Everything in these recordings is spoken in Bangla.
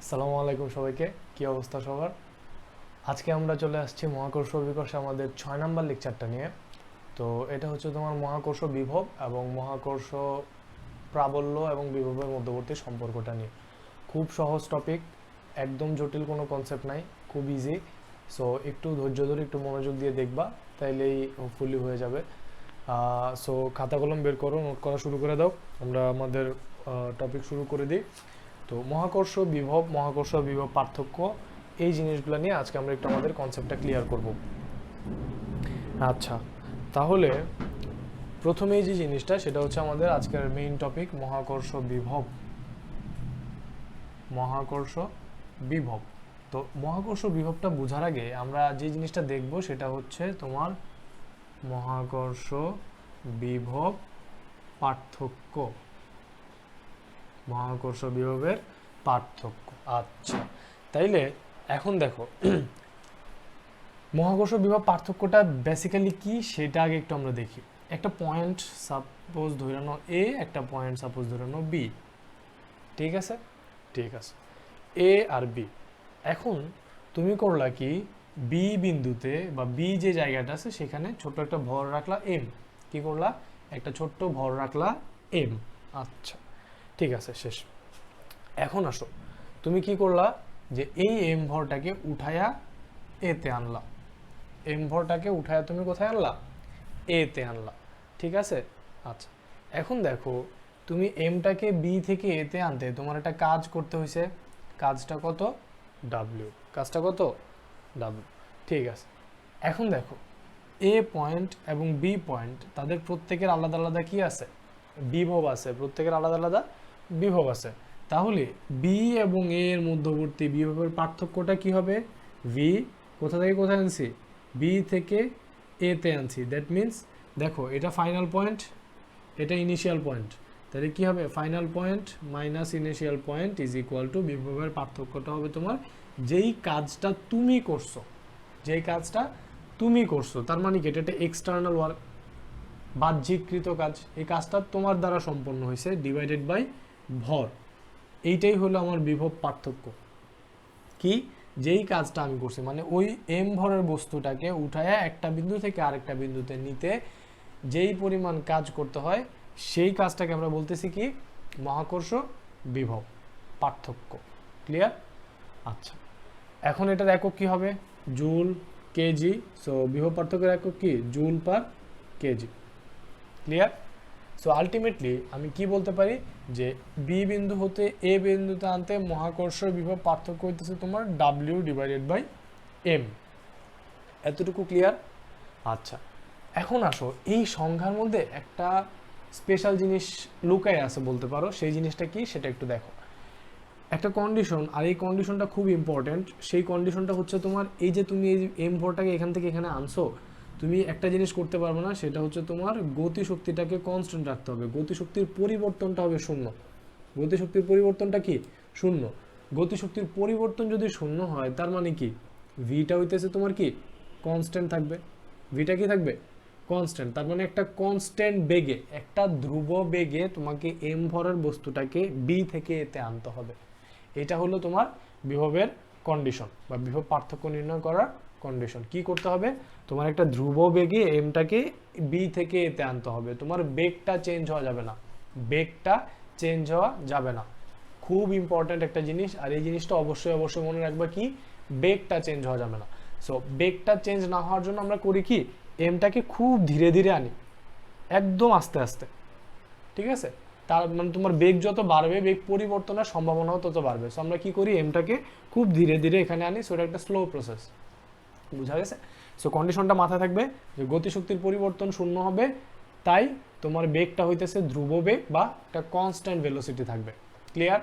আসসালামু আলাইকুম সবাইকে, কি অবস্থা সবার? আজকে আমরা চলে আসছি মহাকর্ষ বিকর্ষে আমাদের 6 নম্বর লেকচারটা নিয়ে। তো এটা হচ্ছে তোমার মহাকর্ষ বিভব এবং মহাকর্ষ প্রাবল্য এবং বিভবের মধ্যবর্তী সম্পর্কটা নিয়ে। খুব সহজ টপিক, একদম জটিল কোনো কনসেপ্ট নাই, খুব ইজি। সো একটু ধৈর্য ধরে একটু মনোযোগ দিয়ে দেখবা, তাইলেই হোপফুলি হয়ে যাবে। সো খাতা কলম বের করো, নোট করা শুরু করে দাও, আমরা আমাদের টপিক শুরু করে দিই। তো মহাকর্ষ বিভব পার্থক্য, এই জিনিসগুলো নিয়ে আজকে আমরা একটু আমাদের কনসেপ্টটা ক্লিয়ার করব। আচ্ছা, তাহলে প্রথমেই যে জিনিসটা সেটা হচ্ছে আমাদের আজকের মেইন টপিক মহাকর্ষ বিভব। তো মহাকর্ষ বিভবটা বোঝার আগে আমরা যে জিনিসটা দেখব সেটা হচ্ছে তোমার মহাকর্ষ বিভব পার্থক্য, মহাকর্ষ বিভবের পার্থক্য। আচ্ছা, তাইলে এখন দেখো মহাকর্ষ বিভব পার্থক্যটা বেসিক্যালি কি সেটা আগে একটু আমরা দেখি। একটা পয়েন্ট সাপোজ ধরে নাও এ, একটা পয়েন্ট সাপোজ ধরে নাও বি। ঠিক আছে, ঠিক আছে, এ আর বি। এখন তুমি করলা কি, বি বিন্দুতে বা বি যে জায়গাটা আছে সেখানে ছোট্ট একটা ভর রাখলা এম। কি করলা, একটা ছোট্ট ভর রাখলা এম। আচ্ছা, ঠিক আছে, শেষ। এখন আসো, তুমি কি করলা যে এই এম ভরটাকে উঠায়া এতে আনলা। এম ভরটাকে উঠায়া তুমি কোথায় আনলা? এতে আনলা। ঠিক আছে, আচ্ছা। এখন দেখো, তুমি এমটাকে বি থেকে এতে আনতে তোমার একটা কাজ করতে হয়েছে। কাজটা কত? ডাব্লিউ। কাজটা কত? ডাব্লিউ। ঠিক আছে, এখন দেখো এ পয়েন্ট এবং বি পয়েন্ট, তাদের প্রত্যেকের আলাদা আলাদা কি আছে? বিভব আছে। প্রত্যেকের আলাদা আলাদা বিভব আছে। তাহলে বি এবং এ এর মধ্যবর্তী বিভবের পার্থক্যটা কি হবে? ভি কোথা থেকে কোথায় আনছি? বি থেকে এ তে আনছি। দ্যাট মিন্স দেখো, এটা ফাইনাল পয়েন্ট, এটা ইনিশিয়াল পয়েন্ট। তাহলে কি হবে? Final point minus initial point is equal two বিভবের পার্থক্যটা হবে তোমার যেই কাজটা তুমি করছো, যেই কাজটা তুমি করছো। তার মানে কি, এটা একটা এক্সটার্নাল ওয়ার্ক, বাহ্যিককৃত কাজ। এই কাজটা তোমার দ্বারা সম্পন্ন হয়েছে ডিভাইডেড বাই ভর। এইটাই হলো আমার বিভব পার্থক্য। কি? যেই কাজটা আমি করছি, মানে ওই এম ভরের বস্তুটাকে উঠায় একটা বিন্দু থেকে আরেকটা বিন্দুতে নিতে যেই পরিমাণ কাজ করতে হয়, সেই কাজটাকে আমরা বলতেছি কি? মহাকর্ষ বিভব পার্থক্য। ক্লিয়ার? আচ্ছা, এখন এটার একক কি হবে? Joule, KG. সো বিভব পার্থক্যের একক কি? Joule per KG. Clear? So ultimately আমি কি বলতে পারি যে বি বিন্দু হতে এ বিন্দুতে আনতে মহাকর্ষ বিভব পার্থক্য হইতেছে তোমার ডাব্লিউ ডিভাইডেড বাই এম। এতটুকু ক্লিয়ার? আচ্ছা, এখন আসো, এই সংখ্যার মধ্যে একটা স্পেশাল জিনিস লুকায় আছে বলতে পারো। সেই জিনিসটা কি সেটা একটু দেখো। একটা কন্ডিশন, আর এই কন্ডিশনটা খুব ইম্পর্টেন্ট। সেই কন্ডিশনটা হচ্ছে তোমার এই যে তুমি এই এম ভরটাকে এখান থেকে এখানে আনছো, তুমি একটা জিনিস করতে পারবে না, সেটা হচ্ছে তোমার গতিশক্তিটাকে কনস্ট্যান্ট রাখতে হবে। গতিশক্তির পরিবর্তনটা হবে শূন্য। গতিশক্তির পরিবর্তনটা কি? শূন্য। গতিশক্তির পরিবর্তন যদি শূন্য হয়, তার মানে কি? ভিটা হইতেছে তোমার কি? কনস্ট্যান্ট থাকবে। ভিটা কি থাকবে? কনস্ট্যান্ট। তার মানে একটা কনস্ট্যান্ট বেগে, একটা ধ্রুব বেগে তোমাকে এম ভরের বস্তুটাকে বি থেকে এতে আনতে হবে। এটা হলো তোমার বিভবের কন্ডিশন বা বিভব পার্থক্য নির্ণয় করার কন্ডিশন। কি করতে হবে? তোমার একটা ধ্রুব বেগে এমটাকে বি থেকে এতে আনতে হবে। তোমার বেগটা চেঞ্জ হওয়া যাবে না, বেগটা চেঞ্জ হওয়া যাবে না। খুব ইম্পর্ট্যান্ট একটা জিনিস, আর এই জিনিসটা অবশ্যই অবশ্যই মনে রাখবা কি? বেগটা চেঞ্জ হওয়া যাবে না। সো বেগটা চেঞ্জ না হওয়ার জন্য আমরা করি কি? এমটাকে খুব ধীরে ধীরে আনি, একদম আস্তে আস্তে। ঠিক আছে? তার মানে তোমার বেগ যত বাড়বে, বেগ পরিবর্তনের সম্ভাবনাও তত বাড়বে। সো আমরা কি করি? এমটাকে খুব ধীরে ধীরে এখানে আনি। সো এটা একটা স্লো প্রসেস। বুঝা গেছে? সো কন্ডিশনটা মাথায় থাকবে যে গতিশক্তির পরিবর্তন শূন্য হবে, তাই তোমার বেগটা হইতেছে ধ্রুব বেগ বা একটা কনস্ট্যান্ট ভেলোসিটি থাকবে। ক্লিয়ার?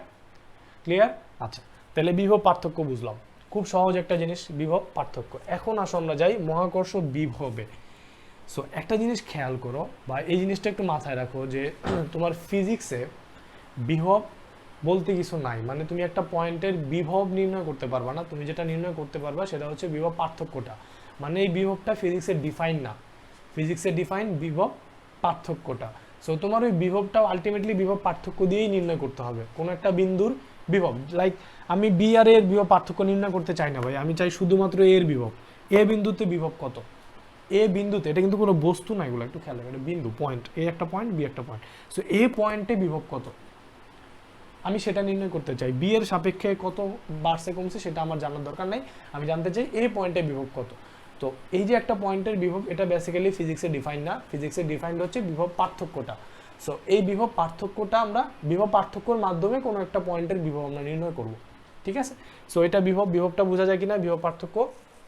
ক্লিয়ার? আচ্ছা, তাহলে বিভব পার্থক্য বুঝলাম, খুব সহজ একটা জিনিস বিভব পার্থক্য। এখন আসো আমরা যাই মহাকর্ষ বিভবে। সো একটা জিনিস খেয়াল করো বা এই জিনিসটা একটু মাথায় রাখো যে তোমার ফিজিক্সে বিভব বলতে কিছু নাই। মানে তুমি একটা পয়েন্টের বিভব নির্ণয় করতে পারবা না, তুমি যেটা নির্ণয় করতে পারবা সেটা হচ্ছে বিভব পার্থক্যটা। মানে এই বিভবটা ফিজিক্সের ডিফাইন না, ফিজিক্সের ডিফাইন বিভব পার্থক্যটা। সো তোমার ওই বিভবটাও আলটিমেটলি বিভব পার্থক্য দিয়েই নির্ণয় করতে হবে। কোনো একটা বিন্দুর বিভব, লাইক আমি বি আর এর বিভব পার্থক্য নির্ণয় করতে চাই না ভাই, আমি চাই শুধুমাত্র এর বিভব। এ বিন্দুতে বিভব কত, এ বিন্দুতে, এটা কিন্তু কোনো বস্তু না, এগুলো একটু খেয়াল রাখবে, এটা বিন্দু, পয়েন্ট, এ একটা পয়েন্ট, বি একটা পয়েন্ট। সো এ পয়েন্টে বিভব কত আমি সেটা নির্ণয় করতে চাই। বি এর সাপেক্ষে কত বাড়ছে কমছে সেটা আমার জানার দরকার নাই, আমি জানতে চাই এ পয়েন্টে বিভব কত। তো এই যে একটা পয়েন্টের বিভব, এটা বেসিক্যালি ফিজিক্সে ডিফাইন না, ফিজিক্সে ডিফাইন্ড হচ্ছে বিভব পার্থক্যটা। সো এই বিভব পার্থক্যটা আমরা বিভব পার্থক্যর মাধ্যমে কোনো একটা পয়েন্টের বিভব আমরা নির্ণয় করব, ঠিক আছে। সো এটা বিভবটা বোঝা যায় কিনা, বিভব পার্থক্য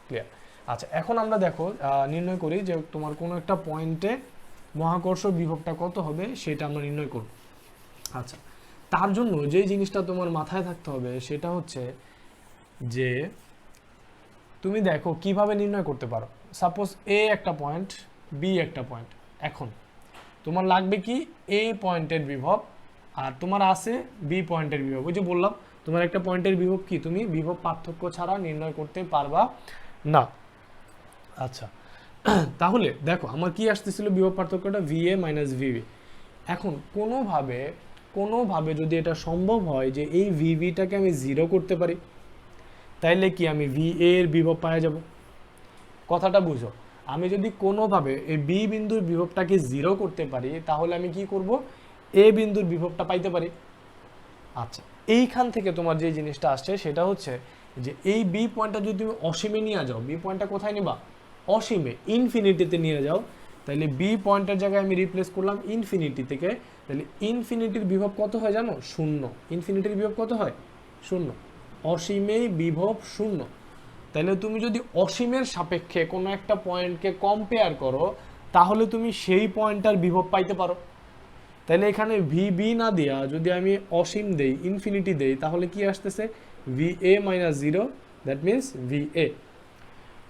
ক্লিয়ার। আচ্ছা, এখন আমরা দেখো নির্ণয় করি যে তোমার কোনো একটা পয়েন্টে মহাকর্ষ বিভবটা কত হবে সেটা আমরা নির্ণয় করব। আচ্ছা, তার জন্য যে জিনিসটা তোমার মাথায় থাকতে হবে সেটা হচ্ছে যে তুমি দেখো কিভাবে নির্ণয় করতে পারো। সাপোজ এ একটা পয়েন্ট, বি একটা পয়েন্ট, এখন তোমার লাগবে কি এ পয়েন্টের বিভব, আর তোমার আছে বি পয়েন্টের বিভব। ওই যে বললাম তোমার একটা পয়েন্টের বিভব কি তুমি বিভব পার্থক্য ছাড়া নির্ণয় করতে পারবা না। আচ্ছা, তাহলে দেখো আমার কি আসতেছিল বিভব পার্থক্যটা ভি এ মাইনাস ভিবি। এখন কোনোভাবে যদি এটা সম্ভব হয় যে এই ভিভিটাকে আমি জিরো করতে পারি, তাইলে কি আমি ভি এর বিভব পাওয়া যাব। কথাটা বুঝো, আমি যদি কোনোভাবে এই বি বিন্দুর বিভবটাকে জিরো করতে পারি তাহলে আমি কি করব, এ বিন্দুর বিভবটা পাইতে পারি। আচ্ছা, এইখান থেকে তোমার যে জিনিসটা আসছে সেটা হচ্ছে যে এই বি পয়েন্টটা যদি তুমি অসীমে নিয়ে যাও, বি পয়েন্টটা কোথায় নিবা, অসীমে, ইনফিনিটিতে নিয়ে যাও, তাহলে বি পয়েন্টের জায়গায় আমি রিপ্লেস করলাম ইনফিনিটি থেকে, তাহলে ইনফিনিটির বিভব কত হয় জানো, শূন্য। ইনফিনিটির বিভব কত হয়, শূন্য। অসীমেই বিভব শূন্য। তাহলে তুমি যদি অসীমের সাপেক্ষে কোনো একটা পয়েন্টকে কম্পেয়ার করো তাহলে তুমি সেই পয়েন্টটার বিভব পাইতে পারো। তাহলে এখানে ভি বি না দিয়া যদি আমি অসীম দেই, ইনফিনিটি দেই, তাহলে কি আসতেছে V A minus zero, that means V A.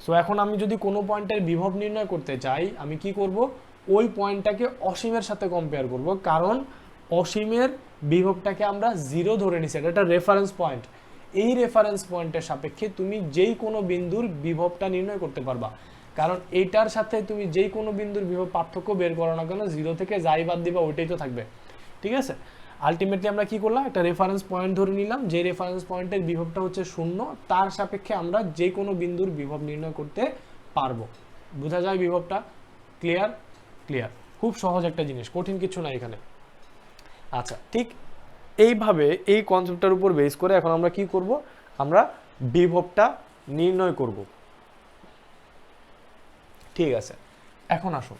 So এখন আমি যদি কোনো পয়েন্টের বিভব নির্ণয় করতে চাই আমি কি করব, ওই পয়েন্টটাকে অসীমের সাথে কম্পেয়ার করব, কারণ অসীমের বিভবটাকে আমরা জিরো ধরে নিছি, এটা একটা রেফারেন্স পয়েন্ট। এই রেফারেন্স পয়েন্টের সাপেক্ষে তুমি যেই কোনো বিন্দুর বিভবটা নির্ণয় করতে পারবা, কারণ এইটার সাথে তুমি যেই কোনো বিন্দুর বিভব পার্থক্য বের করো না কেন, জিরো থেকে যাই বাদ দিবা ওইটাই তো থাকবে, ঠিক আছে। আলটিমেটলি আমরা কি করলাম, একটা রেফারেন্স পয়েন্ট ধরে নিলাম, যে রেফারেন্স পয়েন্টের বিভবটা হচ্ছে শূন্য, তার সাপেক্ষে আমরা যে কোনো বিন্দুর বিভব নির্ণয় করতে পারবো। বোঝা যায় বিভবটা, ক্লিয়ার? ক্লিয়ার, খুব সহজ একটা জিনিস, কঠিন কিছু না এখানে। আচ্ছা, ঠিক এইভাবে এই কনসেপ্টটার উপর বেস করে এখন আমরা কি করব, আমরা বিভবটা নির্ণয় করব, ঠিক আছে। এখন আসো,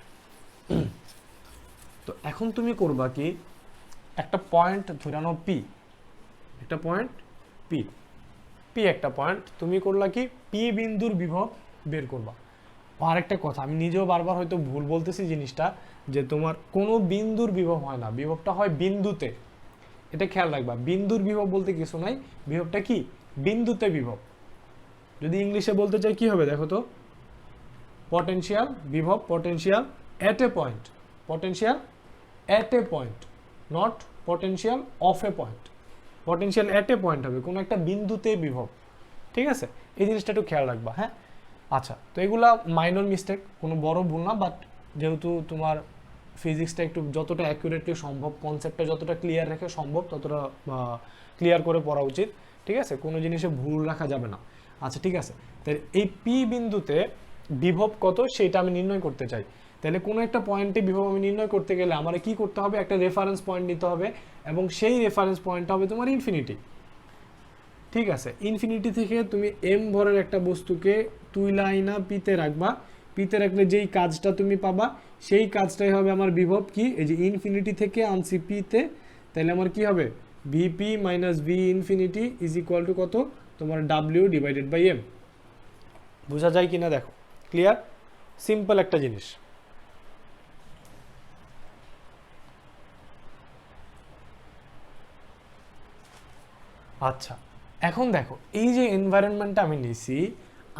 তো এখন তুমি করবা কি, একটা পয়েন্ট ধরে নাও পি, একটা পয়েন্ট পি, পি একটা পয়েন্ট, তুমি করলা কি পি বিন্দুর বিভব বের করবা। আর একটা কথা, আমি নিজেও বারবার হয়তো ভুল বলতেছি জিনিসটা, যে তোমার কোনো বিন্দুর বিভব হয় না, বিভবটা হয় বিন্দুতে। এটা খেয়াল রাখবা, বিন্দুর বিভব বলতে কিছু নাই, বিভবটা কি বিন্দুতে বিভব। যদি ইংলিশে বলতে চাই কি হবে দেখো তো, পটেনশিয়াল বিভব, potential at A point, potential at A point, not potential of A point. Potential at A point হবে কোনো একটা বিন্দুতে বিভব, ঠিক আছে। এই জিনিসটা একটু খেয়াল রাখবা, হ্যাঁ। আচ্ছা, তো এগুলা মাইনর মিস্টেক, কোনো বড় ভুল না, বাট যেহেতু তোমার ফিজিক্সটা একটু যতটা অ্যাকুরেটলি সম্ভব, কনসেপ্টটা যতটা ক্লিয়ার রেখে সম্ভব ততটা ক্লিয়ার করে পড়া উচিত, ঠিক আছে, কোনো জিনিসে ভুল রাখা যাবে না। আচ্ছা, ঠিক আছে, তাহলে এই পি বিন্দুতে বিভব কত সেটা আমি নির্ণয় করতে চাই। তাহলে কোনো একটা পয়েন্টে বিভব আমি নির্ণয় করতে গেলে আমার কি করতে হবে, একটা রেফারেন্স পয়েন্ট নিতে হবে, এবং সেই রেফারেন্স পয়েন্টটা হবে তোমার ইনফিনিটি, ঠিক আছে। ইনফিনিটি থেকে তুমি এম ভরের একটা বস্তুকে তুইলা আইনা পিতে রাখবা, পিতে রাখলে যেই কাজটা তুমি পাবা সেই কাজটাই হবে আমার বিভব। কি, এই যে ইনফিনিটি থেকে আনছি পিতে, তাহলে আমার কি হবে, VP minus V infinity is equal to কত, তোমার ডাব্লিউ ডিভাইডেড বাই এম। বোঝা যায় কিনা দেখো, ক্লিয়ার, সিম্পল একটা জিনিস। আচ্ছা, এখন দেখো এই যে এনভায়রনমেন্টটা আমি নিছি,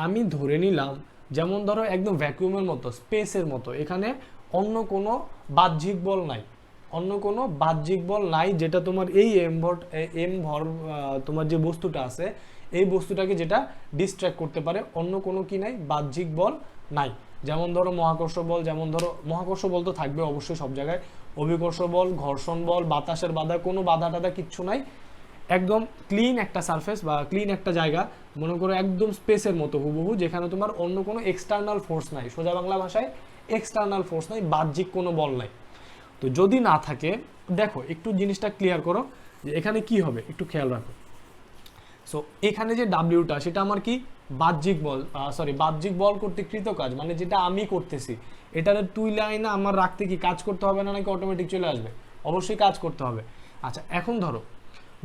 আমি ধরে নিলাম যেমন ধরো একদম ভ্যাকুয়ামের মতো, স্পেসের মতো, এখানে অন্য কোনো বাহ্যিক বল নাই, অন্য কোনো বাহ্যিক বল নাই যেটা তোমার এই এম ভর তোমার যে বস্তুটা আছে এই বস্তুটাকে যেটা ডিস্ট্র্যাক্ট করতে পারে, অন্য কোনো কি নাই, বাহ্যিক বল নাই। যেমন ধরো মহাকর্ষ বল, যেমন ধরো মহাকর্ষ বল তো থাকবে অবশ্যই সব জায়গায়, অভিকর্ষ বল, ঘর্ষণ বল, বাতাসের বাধা, কোনো বাধা টাধা কিচ্ছু নাই, একদম ক্লিন একটা সারফেস বা ক্লিন একটা জায়গা, মনে করো একদম স্পেসের মতো হুবহু, যেখানে তোমার অন্য কোনো এক্সটার্নাল ফোর্স নাই, সোজা বাংলা ভাষায় এক্সটার্নাল ফোর্স নাই, বাহ্যিক কোনো বল নাই। তো যদি না থাকে, দেখো একটু জিনিসটা ক্লিয়ার করো যে এখানে কি হবে, একটু খেয়াল রাখো। সো এখানে যে ডাব্লিউটা, সেটা আমার কি বাহ্যিক বল, বাহ্যিক বল কর্তৃক কৃত কাজ, মানে যেটা আমি করতেছি, এটার তুই লাইনে আমার রাখতে কি কাজ করতে হবে না, নাকি অটোমেটিক চলে আসবে? অবশ্যই কাজ করতে হবে। আচ্ছা, এখন ধরো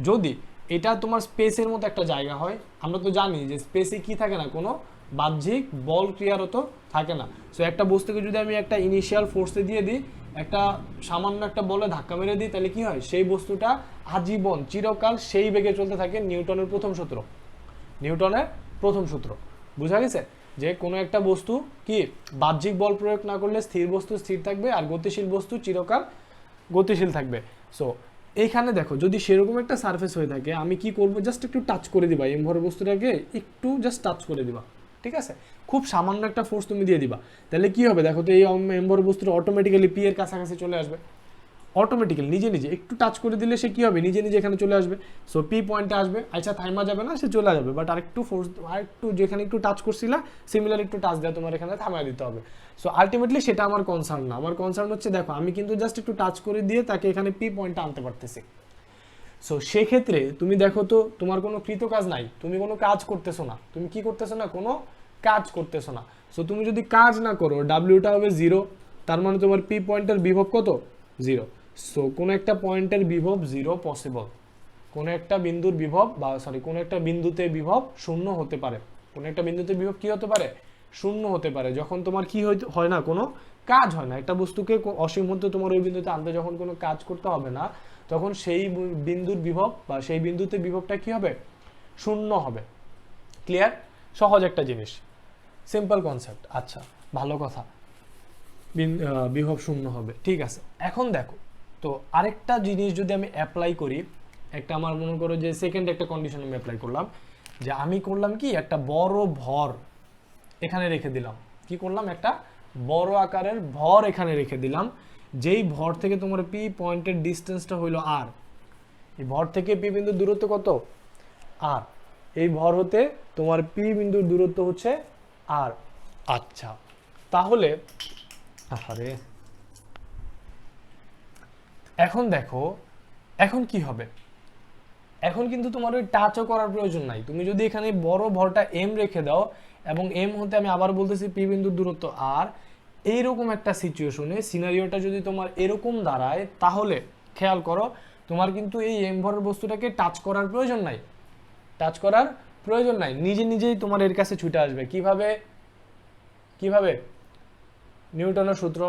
যদি এটা তোমার স্পেসের মতো একটা জায়গা হয়, আমরা তো জানি যে স্পেসে কি থাকে না, কোনো বাহ্যিক বল ক্রিয়ারত থাকে না। সো একটা বস্তুকে যদি আমি একটা ইনিশিয়াল ফোর্সে দিয়ে দিই, একটা সামান্য একটা বলে ধাক্কা মেরে দিই, তাহলে কি হয়, সেই বস্তুটা আজীবন চিরকাল সেই বেগে চলতে থাকে। নিউটনের প্রথম সূত্র, নিউটনের প্রথম সূত্র বুঝা গেছে? যে কোনো একটা বস্তু কি বাহ্যিক বল প্রয়োগ না করলে স্থির বস্তু স্থির থাকবে, আর গতিশীল বস্তু চিরকাল গতিশীল থাকবে। সো এইখানে দেখো, যদি সেরকম একটা সারফেস হয়ে থাকে, আমি কি করব, জাস্ট একটু টাচ করে দিবা, এমভর বস্তুটাকে একটু জাস্ট টাচ করে দিবা, ঠিক আছে? খুব সামান্য একটা ফোর্স তুমি দিয়ে দিবা, তাহলে কি হবে দেখো তো, এই এমভর বস্তুটা অটোমেটিক্যালি পি এর কাছাকাছি চলে আসবে। অটোমেটিক্যালি নিজে নিজে একটু টাচ করে দিলে সে কি হবে, নিজে নিজে এখানে চলে আসবে। সো পি পয়েন্টে আসবে, আচ্ছা থাইমা যাবে না, সে চলে যাবে, বাট আরেকটু ফোর্স, আরেকটু যেখানে একটু টাচ করছিলা, সিমিলার একটু টাচ দেওয়া তোমার এখানে থামায় দিতে হবে। সো আলটিমেটলি সেটা আমার কনসার্ন না, আমার কনসার্ন হচ্ছে দেখো আমি কিন্তু জাস্ট একটু টাচ করে দিয়ে তাকে এখানে পি পয়েন্টে আনতে পারতেছি। সো সেক্ষেত্রে তুমি দেখো তো, তোমার কোনো কৃত কাজ নাই, তুমি কোনো কাজ করতেছো না, তুমি কি করতেছো না, কোনো কাজ করতেছো না। সো তুমি যদি কাজ না করো, ডাব্লিউটা হবে 0, তার মানে তোমার পি পয়েন্টের বিভব কত, 0। সো কোনো একটা পয়েন্টের বিভব 0 পসিবল, কোনো একটা বিন্দুর বিভব কোনো একটা বিন্দুতে বিভব 0 হতে পারে, কোনো একটা বিন্দুতে বিভব কি হতে পারে, 0 হতে পারে, যখন তোমার কি হয় না, কোনো কাজ হয় না। একটা বস্তুকে অসীম হতে তোমার ওই বিন্দুতে আনতে যখন কোনো কাজ করতে হবে না, তখন সেই বিন্দুর বিভব বা সেই বিন্দুতে বিভবটা কি হবে, 0 হবে। ক্লিয়ার? সহজ একটা জিনিস, সিম্পল কনসেপ্ট। আচ্ছা, ভালো কথা, বিভব 0 হবে, ঠিক আছে। এখন দেখো তো, আরেকটা জিনিস যদি আমি অ্যাপ্লাই করি, একটা আমার মনে করো যে সেকেন্ড একটা কন্ডিশন আমি অ্যাপ্লাই করলাম, যে আমি করলাম কি, একটা বড় ভর এখানে রেখে দিলাম, কি করলাম, একটা বড় আকারের ভর এখানে রেখে দিলাম, যেই ভর থেকে তোমার পি পয়েন্টের ডিস্টেন্সটা হইলো আর, এই ভর থেকে পি বিন্দুর দূরত্ব কত, আর, এই ভর হতে তোমার পি বিন্দুর দূরত্ব হচ্ছে আর। আচ্ছা, তাহলে আরে এখন দেখো, এখন কি হবে, এখন কিন্তু তোমার ওই টাচও করার প্রয়োজন নাই। তুমি যদি এখানে বড় ভরটা এম রেখে দাও, এবং এম হতে আমি আবার বলতেছি পি বিন্দুর দূরত্ব আর, এইরকম একটা সিচুয়েশনে সিনারিওটা যদি তোমার এরকম দাঁড়ায়, তাহলে খেয়াল করো, তোমার কিন্তু এই এম ভরের বস্তুটাকে টাচ করার প্রয়োজন নাই, টাচ করার প্রয়োজন নাই, নিজে নিজেই তোমার এর কাছে ছুটে আসবে। কিভাবে, কিভাবে? নিউটনের সূত্র,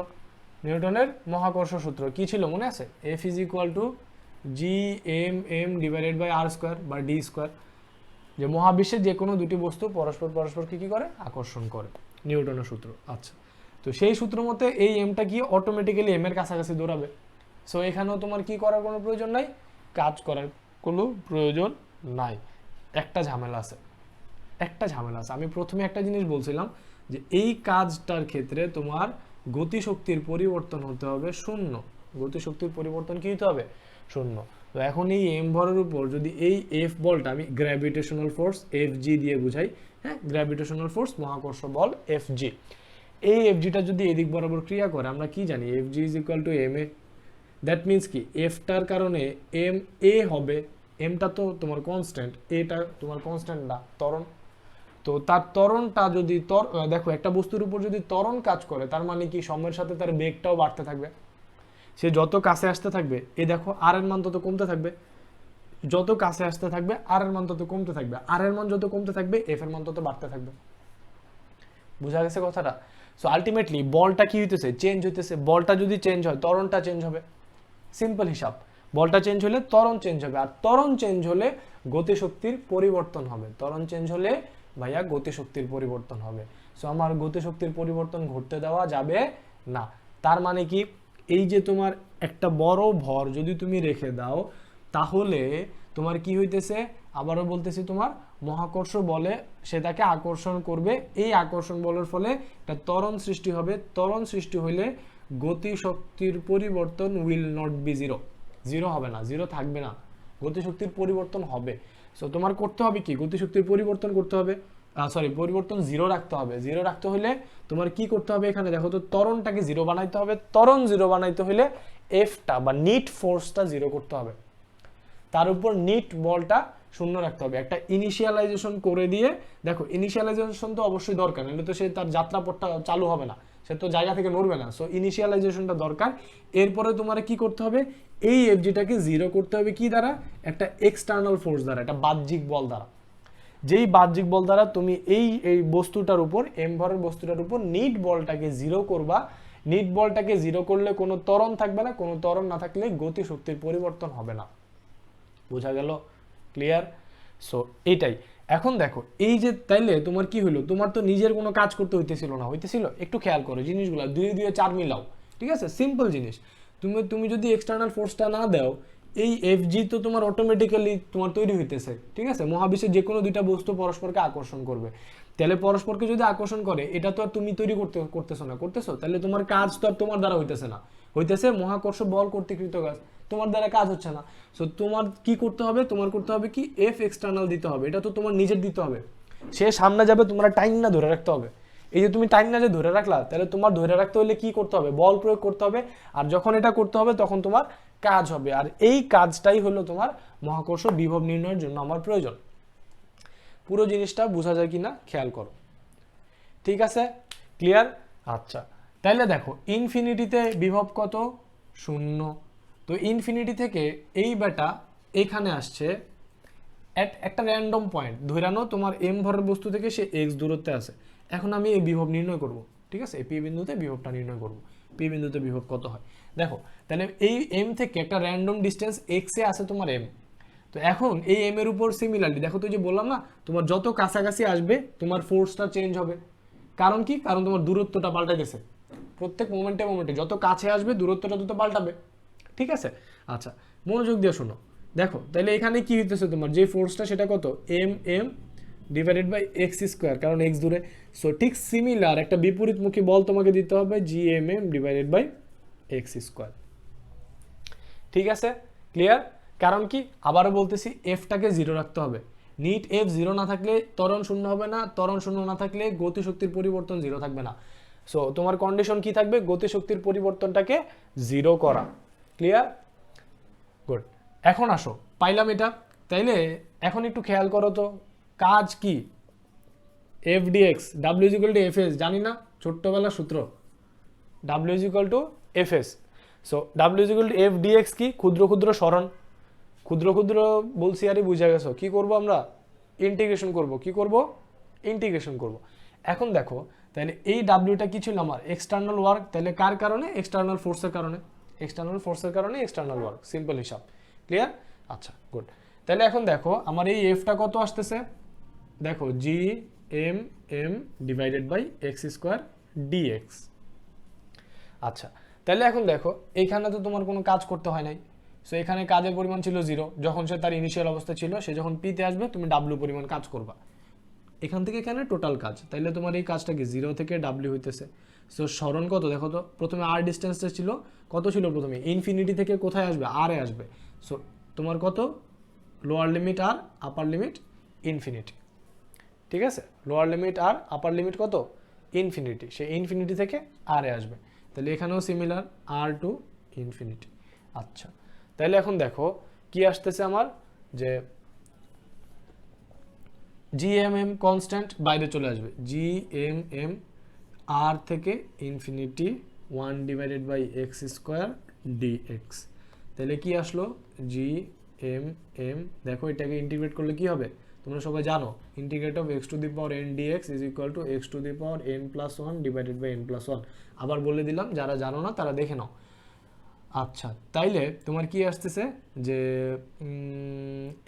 নিউটনের মহাকর্ষ সূত্র কি ছিল মনে আছে, F is equal to G M M divided by R square বা ডি স্কোয়ার, যে মহাবিশ্বের যে কোনো দুটি বস্তু পরস্পরকে কি করে, আকর্ষণ করে, নিউটনের সূত্র। আচ্ছা, তো সেই সূত্র মতে এই এমটা কি অটোমেটিক্যালি এম এর কাছাকাছি দৌড়াবে। সো এখানেও তোমার কি করার কোনো প্রয়োজন নাই, কাজ করার কোনো প্রয়োজন নাই। একটা ঝামেলা আছে, একটা ঝামেলা আছে। আমি প্রথমে একটা জিনিস বলছিলাম যে এই কাজটার ক্ষেত্রে তোমার গতিশক্তির পরিবর্তন হতে হবে 0, গতিশক্তির পরিবর্তন কি হতে হবে, 0। তো এখন এই এম ভরের উপর যদি এই এফ বলটা আমি গ্র্যাভিটেশনাল ফোর্স এফ জি দিয়ে বুঝাই, হ্যাঁ, গ্র্যাভিটেশনাল ফোর্স মহাকর্ষ বল এফ জি, এই এফ জিটা যদি এদিক বরাবর ক্রিয়া করে, আমরা কি জানি, F G is equal to M A. That means কি, এফটার কারণে এম এ হবে, এমটা তো তোমার কনস্ট্যান্ট, এটা তোমার কনস্ট্যান্ট না, ত্বরণ। তো তার ত্বরণটা যদি দেখো একটা বস্তুর উপর যদি ত্বরণ কাজ করে, তার মানে কি সময়ের সাথে তার বেগটাও বাড়তে থাকবে, সে যত কাছে আসতে থাকবে, এই দেখো আর এর মান তত কমতে থাকবে, যত কাছে আসতে থাকবে আর এর মান তত কমতে থাকবে, আর এর মান যত কমতে থাকবে এফ এর মান তত বাড়তে থাকবে। বুঝা গেছে কথাটা? সো আলটিমেটলি বলটা কি হইতেছে, চেঞ্জ হইতেছে। বলটা যদি চেঞ্জ হয়, ত্বরণটা চেঞ্জ হবে, সিম্পল হিসাব। বলটা চেঞ্জ হলে ত্বরণ চেঞ্জ হবে, আর ত্বরণ চেঞ্জ হলে গতিশক্তির পরিবর্তন হবে, ত্বরণ চেঞ্জ হলে ভাইয়া গতিশক্তির পরিবর্তন হবে। সো আমার গতিশক্তির পরিবর্তন ঘটতে দেওয়া যাবে না। তার মানে কি, এই যে তোমার একটা বড় ভর যদি তুমি রেখে দাও, তাহলে তোমার কি হইতেছে, আবারও বলতেছি, তোমার মহাকর্ষ বলে সে তাকে আকর্ষণ করবে, এই আকর্ষণ বলের ফলে একটা ত্বরণ সৃষ্টি হবে, ত্বরণ সৃষ্টি হইলে গতিশক্তির পরিবর্তন will not be zero, zero হবে না, জিরো থাকবে না, গতিশক্তির পরিবর্তন হবে। সো তোমার করতে হবে কি, গতিশক্তির পরিবর্তন করতে হবে, পরিবর্তন জিরো রাখতে হবে। জিরো রাখতে হলে তোমার কি করতে হবে, এখানে দেখো তো ত্বরণটাকে জিরো বানাইতে হবে। ত্বরণ জিরো বানাইতে হলে এফটা বা নিট ফোর্সটা জিরো করতে হবে, তার উপর নিট বলটা শূন্য রাখতে হবে। একটা ইনিশিয়ালাইজেশন করে দিয়ে, দেখো ইনিশিয়ালাইজেশন তো অবশ্যই দরকার, নাহলে তো সে তার যাত্রাপথটা চালু হবে না, সে তো জায়গা থেকে নড়বে না। সো ইনিশিয়ালাইজেশনটা দরকার। এরপরে তোমার কি করতে হবে, এই এফজিটাকে জিরো করতে হবে কি দ্বারা, একটা এক্সটার্নাল ফোর্স দ্বারা, একটা বাহ্যিক বল দ্বারা। যেই বাহ্যিক বল দ্বারা তুমি এই এই বস্তুটার উপর, এম ভরের বস্তুটার উপর নিট বলটাকে জিরো করবা। নিট বলটাকে জিরো করলে কোনো ত্বরণ থাকবে না, কোনো ত্বরণ না থাকলে গতি শক্তির পরিবর্তন হবে না। বোঝা গেল? ক্লিয়ার? সো এইটাই। এখন দেখো এই যে তাইলে তোমার কি হলো, তোমার তো নিজের কোনো কাজ করতে হইতেছিল না, হইতেছিল? একটু খেয়াল করো জিনিসগুলো, 2 2 4 মিলাও, ঠিক আছে? সিম্পল জিনিস। তুমি যদি এক্সটার্নাল ফোর্সটা না দাও, এই এফজি তো তোমার অটোমেটিক্যালি তোমার তৈরি হইতেছে, ঠিক আছে? মহাবিশ্বের যে কোনো দুইটা বস্তু পরস্পরকে আকর্ষণ করবে, তাহলে পরস্পরকে যদি আকর্ষণ করে, এটা তো আর তুমি তৈরি করতেছো না, করতেছো? তাহলে তোমার কাজ তো আর তোমার দ্বারা হইতেছে না, হইতেছে মহাকর্ষ বল কর্তৃকৃত কাজ, তোমার দ্বারা কাজ হচ্ছে না। সো তোমার কি করতে হবে, তোমার করতে হবে কি, এফ এক্সটার্নাল দিতে হবে। এটা তো তোমার নিজের দিতে হবে, সে সামনে যাবে, তোমার টাইম না ধরে রাখতে হবে। এই যে তুমি টাইম না যে ধরে রাখলা, তাহলে তোমার ধরে রাখতে হলে কি করতে হবে, বল প্রয়োগ করতে হবে। আর যখন এটা করতে হবে তখন তোমার কাজ হবে, আর এই কাজটাই হলো তোমার মহাকর্ষ বিভব নির্ণয়ের জন্য আমার প্রয়োজন। পুরো জিনিসটা বোঝা যায় কিনা খেয়াল করো, ঠিক আছে? ক্লিয়ার? আচ্ছা, তাইলে দেখো ইনফিনিটিতে বিভব কত, 0। তো ইনফিনিটি থেকে এই বেটা এখানে আসছে একটা র্যান্ডম পয়েন্ট ধরানো, তোমার এম ভরের বস্তু থেকে সে এক্স দূরত্বে আছে। এখন আমি এই বিভব নির্ণয় করব, ঠিক আছে? পি বিন্দুতে বিভবটা নির্ণয় করব, পি বিন্দুতে বিভব কত হয়। দেখো তাহলে এই এম থেকে একটা র্যান্ডম ডিস্টেন্স এক্স এ আছে তোমার এম। তো এখন এই এম এর উপর সিমিলারলি দেখো, তো যে বললাম না, তোমার যত কাছাকাছি আসবে তোমার ফোর্সটা চেঞ্জ হবে। কারণ কি, কারণ তোমার দূরত্বটা পাল্টে গেছে। প্রত্যেক মোমেন্টে যত কাছে আসবে দূরত্বটা তত পাল্টাবে, ঠিক আছে? আচ্ছা, মনোযোগ দিয়ে শোনো। দেখো তাহলে এখানে কি হইতেছে, তোমার যে ফোর্সটা সেটা কত, M M divided by X square, কারণ এক্স দূরে। সো ঠিক সিমিলার একটা বিপরীতমুখী বল তোমাকে দিতে হবে, G M M divided by X square, ঠিক আছে? ক্লিয়ার? কারণ কি, আবারও বলতেছি, এফটাকে জিরো রাখতে হবে। নিট এফ জিরো না থাকলে ত্বরণ শূন্য হবে না, ত্বরণ শূন্য না থাকলে গতিশক্তির পরিবর্তন জিরো থাকবে না। সো তোমার কন্ডিশন কি থাকবে, গতিশক্তির পরিবর্তনটাকে জিরো করা। ক্লিয়ার? গুড। এখন আসো, পাইলাম এটা। তাইলে এখন একটু খেয়াল করো তো, কাজ কি, F D X, W is equal to F S, জানি না ছোট্টবেলার সূত্র, W is equal to F S. So W is equal to F D X কি, ক্ষুদ্র ক্ষুদ্র সরণ। ক্ষুদ্র ক্ষুদ্র বলছি আরে বুঝা গেছো, কি করব আমরা, ইন্টিগ্রেশন করব। কি করব, ইন্টিগ্রেশন করব। এখন দেখো তাহলে এই ডাব্লিউটা কি ছিল আমার, এক্সটার্নাল ওয়ার্ক। তাহলে কার কারণে, এক্সটার্নাল ফোর্সের কারণে, এক্সটার্নাল ফোর্সের কারণে এক্সটার্নাল ওয়ার্ক, সিম্পল হিসাব। ক্লিয়ার? আচ্ছা, গুড। তাহলে এখন দেখো আমার এই এফটা কত আসতেছে, দেখো G M M divided by X square D X. আচ্ছা, তাহলে এখন দেখো এইখানে তো তোমার কোনো কাজ করতে হয় নাই। সো এখানে কাজের পরিমাণ ছিল 0, যখন সে তার ইনিশিয়াল অবস্থা ছিল। সে যখন পিতে আসবে তুমি ডাব্লিউ পরিমাণ কাজ করবা, এখান থেকে এখানে টোটাল কাজ। তাইলে তোমার এই কাজটা কি 0 থেকে ডাব্লিউ হইতেছে। সো সরণ কত, দেখো তো প্রথমে আর ডিস্টেন্সটা ছিল কত, ছিল প্রথমে ইনফিনিটি থেকে কোথায় আসবে, আর এ আসবে। সো তোমার কত, লোয়ার লিমিট আর আপার লিমিট ইনফিনিটি, ঠিক আছে? লোয়ার লিমিট আর আপার লিমিট কত, ইনফিনিটি। সে ইনফিনিটি থেকে আর এ আসবে। তাহলে এখানেও সিমিলার, আর টু ইনফিনিটি। আচ্ছা, তাহলে এখন দেখো কি আসতেছে আমার, যে জি এম এম কনস্ট্যান্ট বাইরে চলে আসবে, জি এম এম আর থেকে infinity 1 divided by X square D X. তাহলে কি আসলো, জি এম এম, দেখো এটাকে ইন্টিগ্রেট করলে কি হবে, তোমরা সবাই জানো, integrate of X to the power N D X is equal to X to the power N plus 1 divided by N plus 1। আবার বলে দিলাম, যারা জানো না তারা দেখে নাও। আচ্ছা, তাইলে তোমার কি আসতেছে, যে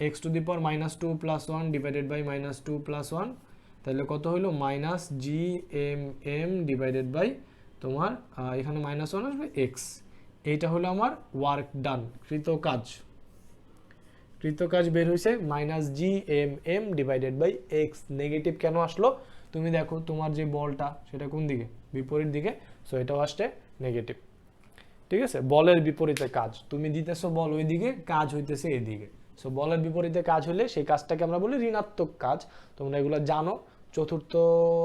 X to the power -2 plus 1 divided by -2 plus 1, তাহলে কত হইলো, minus G M M divided by তোমার এখানে -1 আসবে এক্স। এইটা হলো আমার ওয়ার্ক ডান, কৃত কাজ। কৃত কাজ বের হয়েছে minus G M M divided by X. Negative কেন আসলো, তুমি দেখো তোমার যে বলটা সেটা কোন দিকে, বিপরীত দিকে। সো এটাও আসছে নেগেটিভ, ঠিক আছে? বলের বিপরীতে কাজ, তুমি দিতেছো বল ওই দিকে, কাজ হইতেছে এদিকে। সো বলের বিপরীতে কাজ হলে সেই কাজটাকে আমরা বলি ঋণাত্মক কাজ। তোমরা এগুলো জানো, চতুর্থ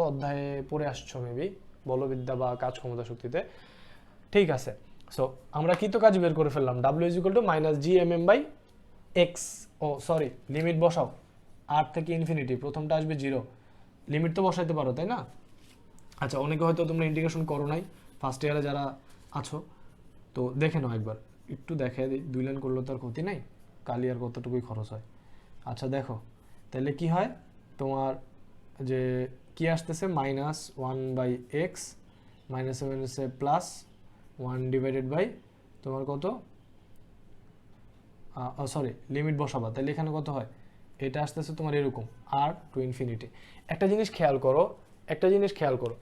অধ্যায়ে পড়ে আসছো মেবি, বলবিদ্যা বা কাজ ক্ষমতা শক্তিতে। ঠিক আছে, সো আমরা কৃত কাজ বের করে ফেললাম, W is equal to minus G M M by X. ও সরি, লিমিট বসাও, আর থেকে ইনফিনিটি, প্রথমটা আসবে 0, লিমিট তো বসাইতে পারো তাই না? আচ্ছা, অনেকে হয়তো তোমরা ইন্টিগ্রেশন করো নাই, ফার্স্ট ইয়ারে যারা আছো তো দেখে নাও একবার, একটু দেখে দিই, 2 লাইন করলে তো আর ক্ষতি নাই, কালি আর কতটুকুই খরচ হয়। আচ্ছা দেখো, তাহলে কি হয় তোমার, যে কি আসতেছে মাইনাস 1/x মাইনাস মাইনাসে প্লাস 1 ডিভাইডেড বাই তোমার কত, সরি লিমিট বসাবা, তাহলে এখানে কত হয়, এটা আসতেছে তোমার এরকম আর টু ইনফিনিটি। একটা জিনিস খেয়াল করো, একটা জিনিস খেয়াল করো,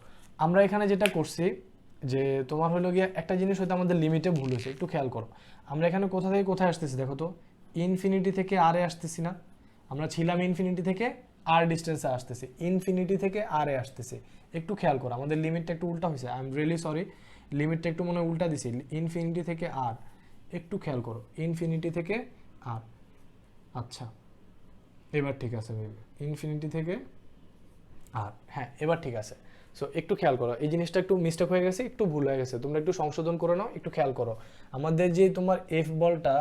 আমরা এখানে যেটা করছি যে তোমার হলো গিয়ে একটা জিনিস হয়তো আমাদের লিমিটে ভুল হয়েছে, একটু খেয়াল করো, আমরা এখানে কোথা থেকে কোথায় আসতেছি দেখো তো, ইনফিনিটি থেকে আর এ আসতেছি না, আমরা ছিলাম ইনফিনিটি থেকে আর ডিস্টেন্সে আসতেছি, ইনফিনিটি থেকে আর এ আসতেছি, একটু খেয়াল করো আমাদের লিমিটটা একটু উল্টা হয়েছে, আই এম রিয়েলি সরি, লিমিটটা একটু মনে উল্টা দিছি, ইনফিনিটি থেকে আর, একটু খেয়াল করো, ইনফিনিটি থেকে আর, আচ্ছা এবার ঠিক আছে মেবি, ইনফিনিটি থেকে আর, হ্যাঁ এবার ঠিক আছে। সো একটু খেয়াল করো, এই জিনিসটা একটু মিস্টেক হয়ে গেছে, একটু ভুল হয়ে গেছে, তোমরা একটু সংশোধন করে নাও, একটু খেয়াল করো। আমাদের যে তোমার এফ বলটা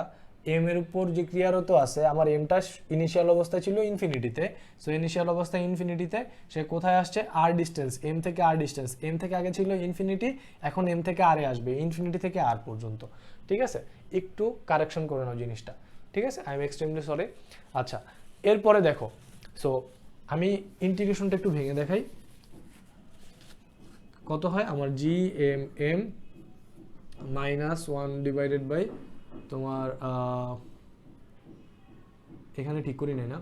এম এর উপর যে ক্রিয়ারত আছে, আমার এমটা ইনিশিয়াল অবস্থায় ছিল ইনফিনিটিতে, সো ইনিশিয়াল অবস্থায় ইনফিনিটিতে, সে কোথায় আসছে আর ডিস্টেন্স, এম থেকে আর ডিস্টেন্স, এম থেকে আগে ছিল ইনফিনিটি, এখন এম থেকে আরে আসবে, ইনফিনিটি থেকে আর পর্যন্ত। ঠিক আছে, একটু কারেকশন করে নাও জিনিসটা, ঠিক আছে, আই এম এক্সট্রিমলি সরি। আচ্ছা এরপরে দেখো, সো আমি ইন্টিগ্রেশনটা একটু ভেঙে দেখাই, কত হয় আমার G M M minus 1 divided by তোমার এখানে ঠিক করি নাই না,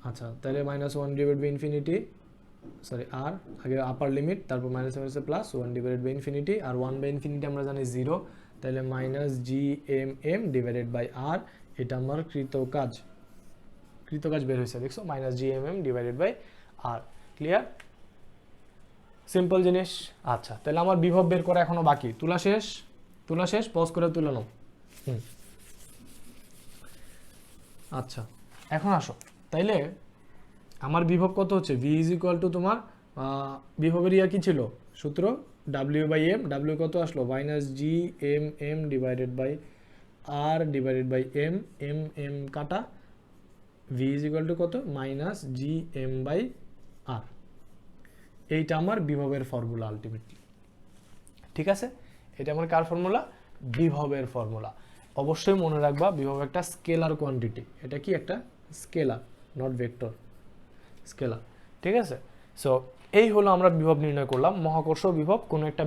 আচ্ছা তাহলে minus 1 divide by infinity, sorry আর আগে আপার লিমিট, তারপর মাইনাস মাইনাসে প্লাস 1 ডিভাইডেড বাই ইনফিনিটি, আর 1 বাই ইনফিনিটি আমরা জানি 0, তাহলে minus G M M divided by R, এটা আমার কৃত কাজ বের হয়েছে, দেখছো minus G M M divided by R. Clear, simple জিনিস। আচ্ছা তাহলে আমার বিভব বের করা এখনো বাকি, তুলা শেষ, পজ করে তুলে নাও। আচ্ছা এখন আসো, তাইলে আমার বিভব কত হচ্ছে, ভি ইজ ইকুয়াল টু তোমার বিভবের ইয়া কি ছিল সূত্র, ডাব্লিউ বাই এম, ডাব্লিউ কত আসলো minus G M M divided by R divided by M, M M কাটা, ভি ইজ ইকুয়াল টু কত minus G M by R, এইটা আমার বিভবের ফর্মুলা আলটিমেটলি। ঠিক আছে, এটা আমার কার ফর্মুলা, বিভবের ফর্মুলা। অবশ্যই মনে রাখবা বিভব একটা স্কেলার কোয়ান্টিটি, এটা কি একটা স্কেলার, নট ভেক্টর, স্কেলার। ঠিক আছে, সো এই হলো আমরা বিভব নির্ণয় করলাম, মহাকর্ষ বিভব কোনো একটা